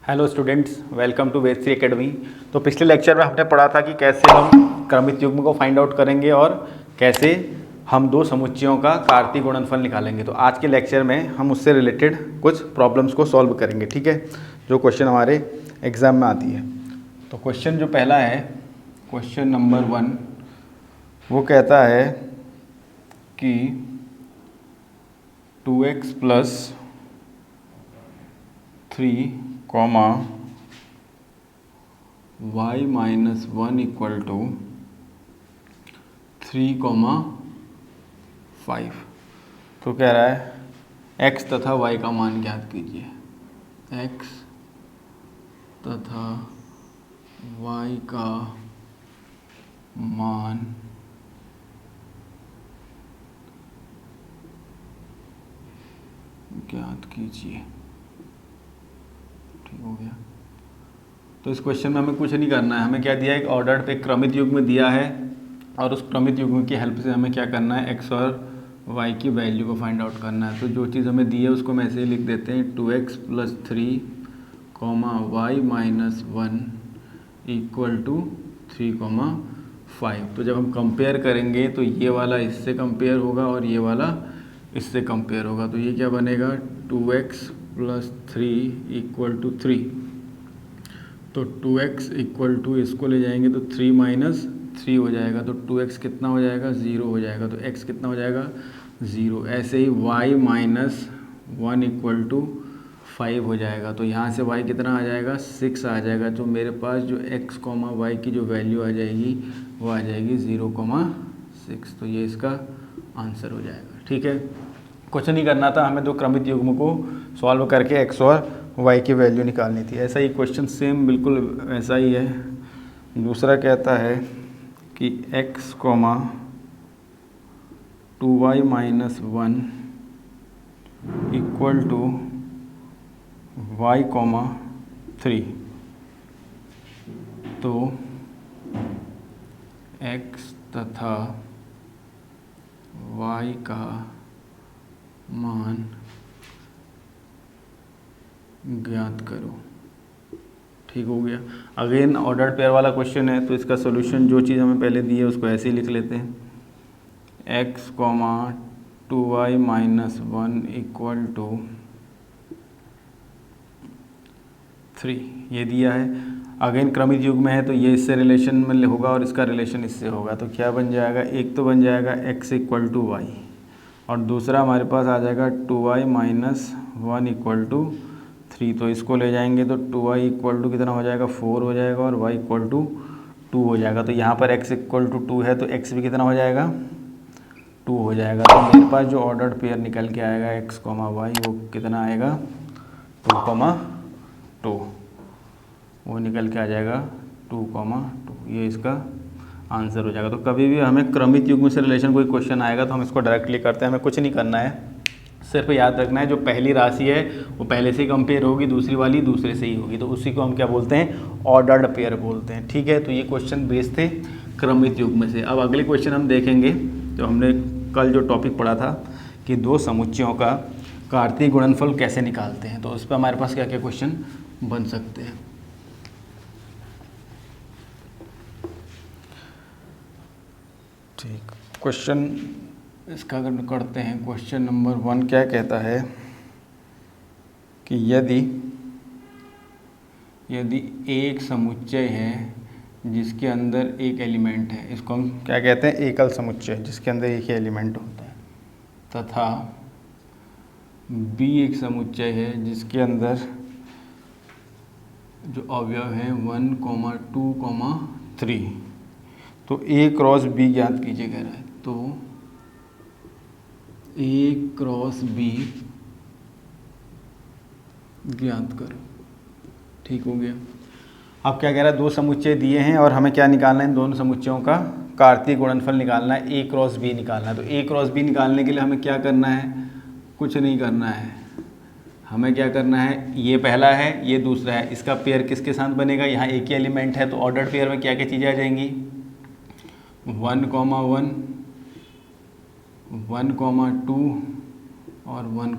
Hello students, welcome to Vedshree academy. तो पिछले lecture में हमने पढ़ा था कि कैसे हम क्रमित युग्म को फाइंड आउट करेंगे और कैसे हम दो समुच्चयों का कार्तीय गुणनफल निकालेंगे। तो आज के लेक्चर में हम उससे रिलेटेड कुछ प्रॉब्लम्स को सॉल्व करेंगे, ठीक है, जो क्वेश्चन हमारे एग्ज़ाम में आती है। तो क्वेश्चन जो पहला है, क्वेश्चन नंबर 1, वो कहता है कि 2x + 3, y - 1 = 3, 5। तो कह रहा है x तथा y का मान ज्ञात कीजिए। x तथा y का मान ज्ञात कीजिए। ठीक हो गया। तो इस क्वेश्चन में हमें कुछ नहीं करना है। हमें क्या दिया है, एक ऑर्डर्ड पे क्रमित युग्म दिया है और उस क्रमित युग्म की हेल्प से हमें क्या करना है, x और y की वैल्यू को फाइंड आउट करना है। तो जो चीज़ हमें दी है उसको हम ऐसे ही लिख देते हैं, 2x + 3, y - 1 = 3, 5। तो जब हम कंपेयर करेंगे तो ये वाला इससे कंपेयर होगा और ये वाला इससे कंपेयर होगा। तो ये क्या बनेगा, 2x + 3 = 3। तो 2x = इसको ले जाएंगे तो 3 - 3 हो जाएगा। तो 2x कितना हो जाएगा, 0 हो जाएगा। तो x कितना हो जाएगा, 0। ऐसे ही y - 1 = 5 हो जाएगा। तो यहाँ से y कितना आ जाएगा, 6 आ जाएगा। तो मेरे पास जो x, y की जो वैल्यू आ जाएगी वो आ जाएगी 0,6। तो ये इसका आंसर हो जाएगा। ठीक है, कुछ नहीं करना था हमें, दो क्रमित युग्म को सॉल्व करके x और y की वैल्यू निकालनी थी। ऐसा ही क्वेश्चन सेम बिल्कुल ऐसा ही है। दूसरा कहता है कि x, 2y - 1 = y, 3। तो x तथा y का मान ज्ञात करो। ठीक हो गया। अगेन ऑर्डर्ड पेयर वाला क्वेश्चन है, तो इसका सोल्यूशन जो चीज़ हमें पहले दी है उसको ऐसे ही लिख लेते हैं, x, 2y - 1 = 3, ये दिया है। अगेन क्रमित युग्म में है तो ये इससे रिलेशन में होगा और इसका रिलेशन इससे होगा। तो क्या बन जाएगा, एक तो बन जाएगा x = y और दूसरा हमारे पास आ जाएगा 2y - 1 = 3। तो इसको ले जाएंगे तो 2y = कितना हो जाएगा, 4 हो जाएगा और y = 2 हो जाएगा। तो यहाँ पर x = 2 है तो x भी कितना हो जाएगा, 2 हो जाएगा। तो मेरे पास जो ऑर्डर्ड पेयर निकल के आएगा x, y, वो कितना आएगा, 2,2। वो निकल के आ जाएगा 2,2। ये इसका आंसर हो जाएगा। तो कभी भी हमें क्रमित युग्म से रिलेशन कोई क्वेश्चन आएगा तो हम इसको डायरेक्टली करते हैं, हमें कुछ नहीं करना है। सिर्फ याद रखना है जो पहली राशि है वो पहले से ही कंपेयर होगी, दूसरी वाली दूसरे से ही होगी। तो उसी को हम क्या बोलते हैं, ऑर्डर्ड पेयर बोलते हैं। ठीक है, तो ये क्वेश्चन बेस्ड थे क्रमित युग्म से। अब अगले क्वेश्चन हम देखेंगे जो हमने कल जो टॉपिक पढ़ा था कि दो समुच्चयों का कार्तीय गुणनफल कैसे निकालते हैं। तो उस पर हमारे पास क्या क्या क्वेश्चन बन सकते हैं। ठीक, क्वेश्चन इसका अगर करते हैं, क्वेश्चन नंबर 1 क्या कहता है कि यदि एक समुच्चय है जिसके अंदर एक एलिमेंट है, इसको हम क्या कहते हैं, एकल समुच्चय, जिसके अंदर एक ही एलिमेंट होता है, तथा B एक समुच्चय है जिसके अंदर जो अवयव हैं 1, 2, 3। तो A क्रॉस B ज्ञात कीजिए कह रहा है। तो A क्रॉस B ज्ञात करो। ठीक हो गया। अब क्या कह रहा है, दो समुच्चय दिए हैं और हमें क्या निकालना है, इन दोनों समुच्चयों का कार्तीय गुणनफल निकालना है, A क्रॉस B निकालना है। तो A क्रॉस B निकालने के लिए हमें क्या करना है, कुछ नहीं करना है। हमें क्या करना है, ये पहला है ये दूसरा है, इसका पेयर किसके साथ बनेगा, यहाँ एक ही एलिमेंट है तो ऑर्डर्ड पेयर में क्या क्या चीज़ें आ जाएंगी, 1, 1, 1, 2 और 1,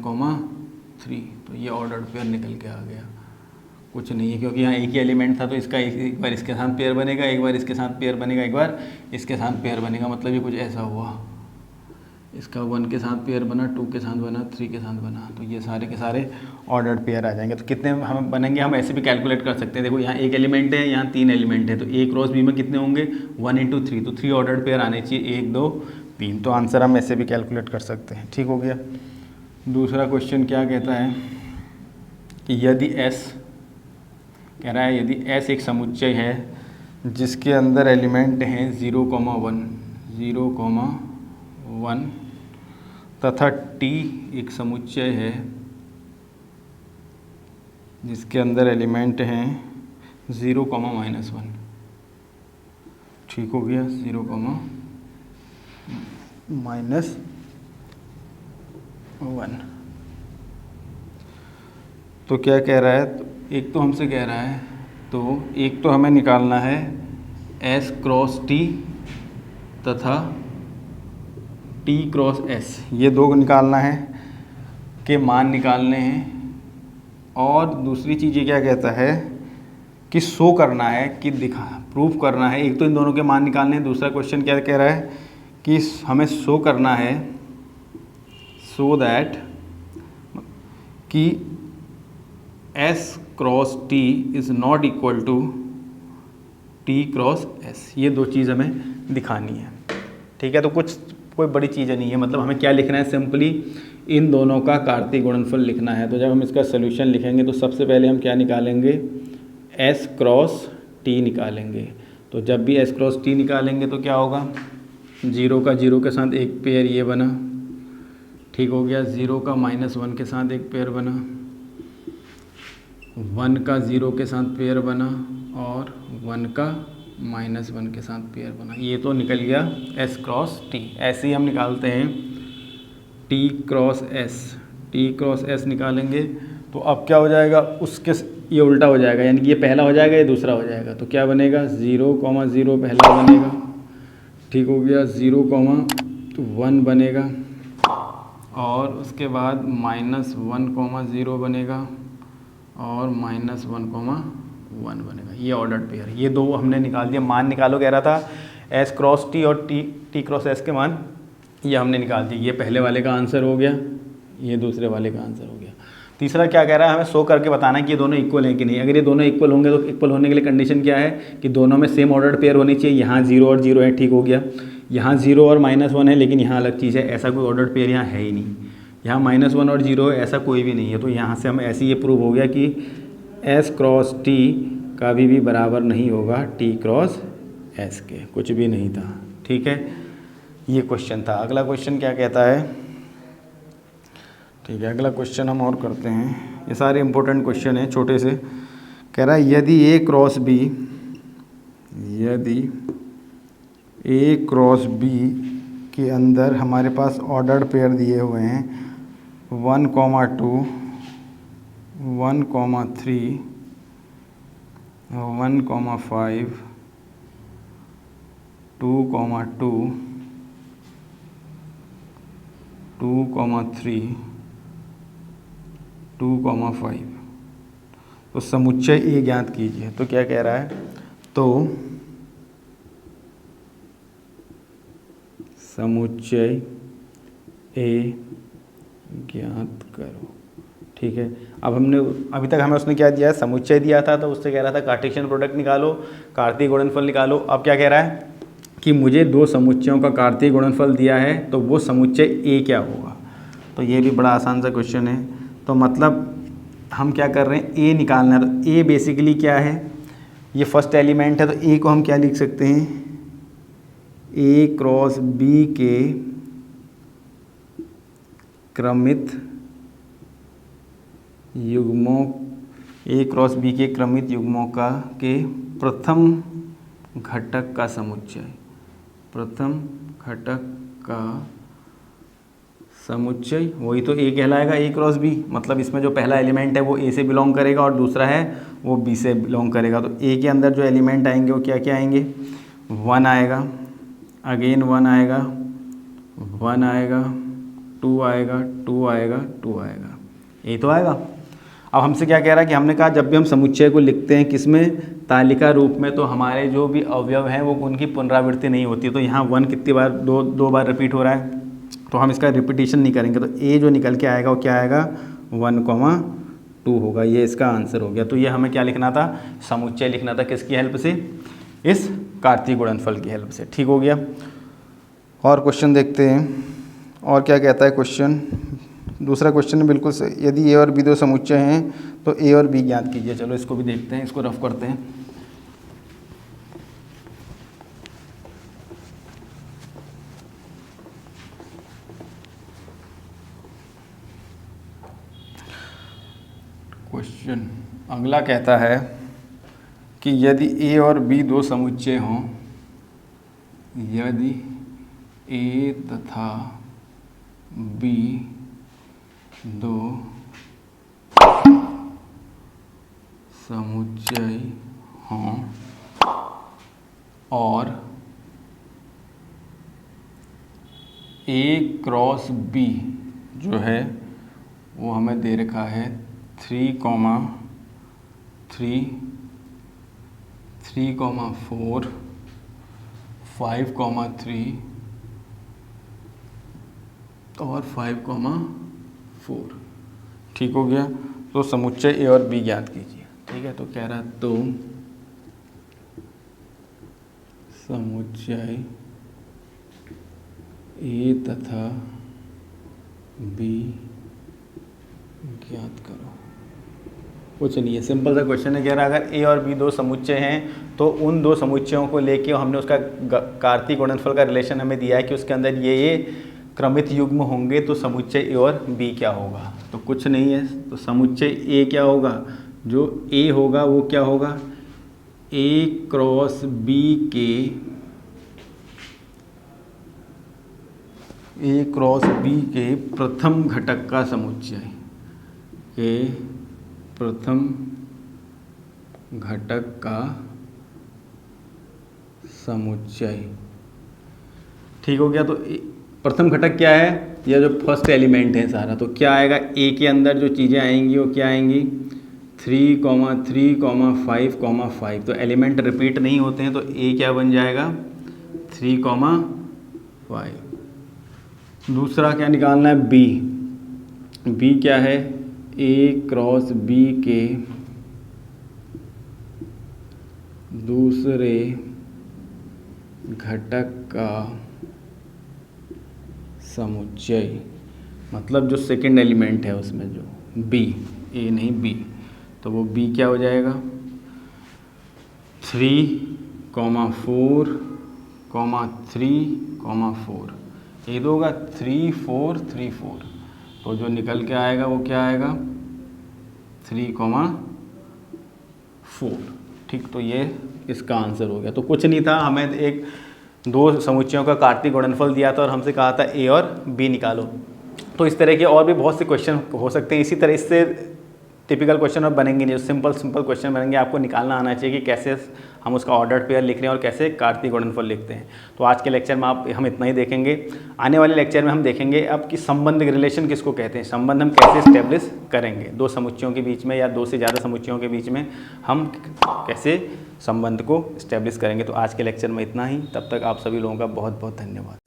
3। तो ये ऑर्डर्ड पेयर निकल के आ गया। कुछ नहीं है, क्योंकि यहाँ एक ही एलिमेंट था तो इसका एक बार इसके साथ पेयर बनेगा, एक बार इसके साथ पेयर बनेगा, एक बार इसके साथ पेयर बनेगा, मतलब ये कुछ ऐसा हुआ। इसका 1 के साथ पेयर बना, 2 के साथ बना, 3 के साथ बना, तो ये सारे के सारे ऑर्डर्ड पेयर आ जाएंगे। तो कितने हम बनेंगे, हम ऐसे भी कैलकुलेट कर सकते हैं। देखो यहाँ एक एलिमेंट है, यहाँ 3 एलिमेंट है, तो ए क्रॉस बी में कितने होंगे, 1 × 3, तो 3 ऑर्डर्ड पेयर आने चाहिए, 1 2 3। तो आंसर हम ऐसे भी कैलकुलेट कर सकते हैं। ठीक हो गया। दूसरा क्वेश्चन क्या कहता है कि यदि S कह रहा है, यदि S एक समुच्चय है जिसके अंदर एलिमेंट हैं 0,1 0,1 तथा T एक समुच्चय है जिसके अंदर एलिमेंट हैं 0,-1। ठीक हो गया, 0,-1। तो क्या कह रहा है, तो एक तो हमसे कह रहा है, तो एक तो हमें निकालना है S क्रॉस T तथा T क्रॉस S, ये दो निकालना है, के मान निकालने हैं। और दूसरी चीज़ ये क्या कहता है कि शो करना है, कि प्रूफ करना है। एक तो इन दोनों के मान निकालने हैं, दूसरा क्वेश्चन क्या कह रहा है कि हमें शो करना है, सो दैट कि S cross T is not equal to T cross S। ये दो चीज़ हमें दिखानी है। ठीक है, तो कोई बड़ी चीज़ नहीं है, मतलब हमें क्या लिखना है, सिंपली इन दोनों का कार्तीय गुणनफल लिखना है। तो जब हम इसका सोल्यूशन लिखेंगे तो सबसे पहले हम क्या निकालेंगे, S क्रॉस T निकालेंगे। तो जब भी S क्रॉस T निकालेंगे तो क्या होगा, 0 का 0 के साथ एक पेयर ये बना, ठीक हो गया। 0 का -1 के साथ एक पेयर बना, 1 का 0 के साथ पेयर बना, और 1 का -1 के साथ पेयर बना। ये तो निकल गया S क्रॉस T। ऐसे ही हम निकालते हैं T cross S। T cross S निकालेंगे तो अब क्या हो जाएगा, उसके ये उल्टा हो जाएगा, यानी कि ये पहला हो जाएगा, ये दूसरा हो जाएगा। तो क्या बनेगा, 0,0 पहला बनेगा, ठीक हो गया। 0,1 बनेगा, और उसके बाद -1,0 बनेगा, और -1,1 बनेगा। ये ऑर्डर्ड पेयर, ये दो हमने निकाल दिया। मान निकालो कह रहा था, S क्रॉस T और T क्रॉस S के मान ये हमने निकाल दिए। ये पहले वाले का आंसर हो गया, ये दूसरे वाले का आंसर हो गया। तीसरा क्या कह रहा है, हमें शो करके बताना है कि ये दोनों इक्वल हैं कि नहीं। अगर ये दोनों इक्वल होंगे तो इक्वल होने के लिए कंडीशन क्या है कि दोनों में सेम ऑर्डर्ड पेयर होनी चाहिए। यहाँ 0 और 0 है, ठीक हो गया। यहाँ 0 और -1 है, लेकिन यहाँ अलग चीज़ है, ऐसा कोई ऑर्डर्ड पेयर यहाँ है ही नहीं। यहाँ -1 और 0 है, ऐसा कोई भी नहीं है। तो यहाँ से हम ऐसे ये प्रूव हो गया कि S क्रॉस T का भी बराबर नहीं होगा T क्रॉस S के, कुछ भी नहीं था। ठीक है, ये क्वेश्चन था। अगला क्वेश्चन क्या कहता है, ठीक है, अगला क्वेश्चन हम और करते हैं। ये सारे इंपॉर्टेंट क्वेश्चन हैं, छोटे से। कह रहा है यदि A क्रॉस B, यदि A क्रॉस B के अंदर हमारे पास ऑर्डर्ड पेयर दिए हुए हैं 1,2 1,3 1,5 2,2 2,3 2,5, तो समुच्चय ए ज्ञात कीजिए। तो क्या कह रहा है, तो समुच्चय ए ज्ञात करो। ठीक है, अब हमने अभी तक हमें उसने क्या दिया है, समुच्चय दिया था, तो उससे कह रहा था कार्टेशियन प्रोडक्ट निकालो, कार्तीय गुणनफल निकालो। अब क्या कह रहा है कि मुझे दो समुच्चयों का कार्तीय गुणनफल दिया है, तो वो समुच्चय ए क्या होगा। तो ये भी बड़ा आसान सा क्वेश्चन है। तो मतलब हम क्या कर रहे हैं, ए निकालना है। तो ए बेसिकली क्या है, ये फर्स्ट एलिमेंट है, तो ए को हम क्या लिख सकते हैं, ए क्रॉस बी के क्रमित युग्मों, ए क्रॉस बी के क्रमित युग्मों का के प्रथम घटक का समुच्चय, प्रथम घटक का समुच्चय, वही तो ए कहलाएगा, ए क्रॉस बी। मतलब इसमें जो पहला एलिमेंट है वो ए से बिलोंग करेगा और दूसरा है वो बी से बिलोंग करेगा। तो ए के अंदर जो एलिमेंट आएंगे वो क्या क्या आएंगे, 1 आएगा, अगेन 1 आएगा, 1 आएगा, 2 आएगा, 2 आएगा, 2 आएगा, ये तो आएगा। अब हमसे क्या कह रहा है कि हमने कहा जब भी हम समुच्चय को लिखते हैं किसमें, तालिका रूप में, तो हमारे जो भी अवयव हैं वो उनकी पुनरावृत्ति नहीं होती। तो यहाँ 1 कितनी बार, दो बार रिपीट हो रहा है, तो हम इसका रिपीटिशन नहीं करेंगे। तो ए जो निकल के आएगा वो क्या आएगा, 1,2 होगा। ये इसका आंसर हो गया। तो ये हमें क्या लिखना था, समुच्चय लिखना था किसकी हेल्प से, इस कार्तीय गुणनफल की हेल्प से। ठीक हो गया। और क्वेश्चन देखते हैं और क्या कहता है क्वेश्चन। दूसरा क्वेश्चन है बिल्कुल सही, यदि ए और बी दो समुच्चय हैं तो ए और बी ज्ञात कीजिए। चलो इसको भी देखते हैं, इसको रफ करते हैं। क्वेश्चन अगला कहता है कि यदि ए और बी दो समुच्चय हों, यदि ए तथा बी दो समुच्चय हों और ए क्रॉस बी जो है वो हमें दे रखा है 3, 3, 4, 5, 3 और 5, 4। ठीक हो गया। तो समुच्चय ए और बी ज्ञात कीजिए। ठीक है, तो कह रहा है तो समुच्चय ए तथा बी ज्ञात करो। कुछ नहीं है, सिंपल सा क्वेश्चन है। कह रहा है अगर ए और बी दो समुच्चय हैं तो उन दो समुच्चयों को लेके हमने उसका कार्तीय गुणनफल का रिलेशन हमें दिया है कि उसके अंदर ये क्रमित युग्म होंगे, तो समुच्चय ए और बी क्या होगा। तो कुछ नहीं है, तो समुच्चय ए क्या होगा, जो ए होगा वो क्या होगा, ए क्रॉस बी के, ए क्रॉस बी के प्रथम घटक का समुच्चय, के प्रथम घटक का समुच्चय। ठीक हो गया। तो प्रथम घटक क्या है, यह जो फर्स्ट एलिमेंट है सारा, तो क्या आएगा, ए के अंदर जो चीज़ें आएंगी वो क्या आएंगी, 3, 3, 5, 5। तो एलिमेंट रिपीट नहीं होते हैं, तो ए क्या बन जाएगा, 3, 5। दूसरा क्या निकालना है, बी। बी क्या है, ए क्रॉस बी के दूसरे घटक का समुच्चय, मतलब जो सेकंड एलिमेंट है उसमें जो बी, ए नहीं बी, तो वो बी क्या हो जाएगा, 3, 4, 3, 4। ये तो होगा 3, 4, 3, 4। तो जो निकल के आएगा वो क्या आएगा, 3, 4। ठीक, तो ये इसका आंसर हो गया। तो कुछ नहीं था, हमें एक दो समुच्चयों का कार्तीय गुणनफल दिया था और हमसे कहा था ए और बी निकालो। तो इस तरह के और भी बहुत से क्वेश्चन हो सकते हैं। इसी तरह इससे टिपिकल क्वेश्चन और बनेंगे नहीं, सिंपल क्वेश्चन बनेंगे। आपको निकालना आना चाहिए कि कैसे हम उसका ऑर्डर्ड पेयर लिख रहे हैं और कैसे कार्तीय गुणनफल लिखते हैं। तो आज के लेक्चर में हम इतना ही देखेंगे। आने वाले लेक्चर में हम देखेंगे अब कि संबंध, रिलेशन किसको कहते हैं, संबंध हम कैसे इस्टेब्लिश करेंगे, दो समुच्चयों के बीच में या दो से ज़्यादा समुच्चयों के बीच में हम कैसे संबंध को इस्टेब्लिश करेंगे। तो आज के लेक्चर में इतना ही। तब तक आप सभी लोगों का बहुत बहुत धन्यवाद।